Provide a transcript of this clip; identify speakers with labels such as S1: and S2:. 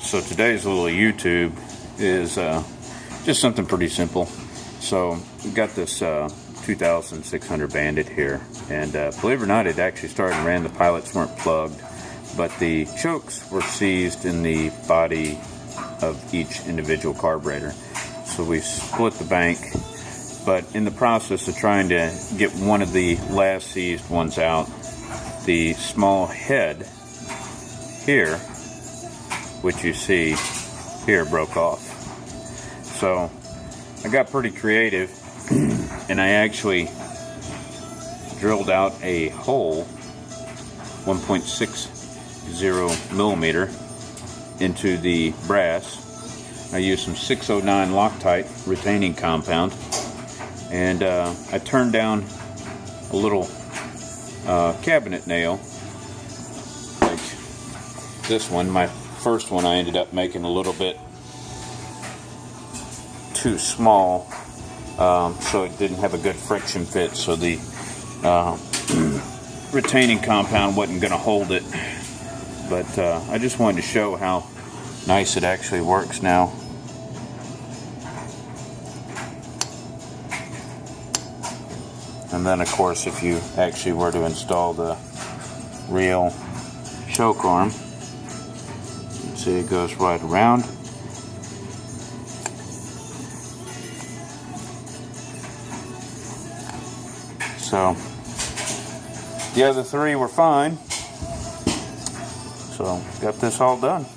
S1: So today's little YouTube is just something pretty simple. So we've got this 2600 Bandit here, and believe it or not, it actually started and ran. The pilots weren't plugged, but the chokes were seized in the body of each individual carburetor. So we split the bank, but in the process of trying to get one of the last seized ones out, the small head here, which you see here, broke off. So I got pretty creative and I actually drilled out a hole 1.60 millimeter into the brass. I used some 609 Loctite retaining compound, and I turned down a little cabinet nail like this one. My first one I ended up making a little bit too small, so it didn't have a good friction fit, so the retaining compound wasn't going to hold it. But I just wanted to show how nice it actually works now. And then of course, if you actually were to install the real choke arm, see, it goes right around. So the other three were fine. So got this all done.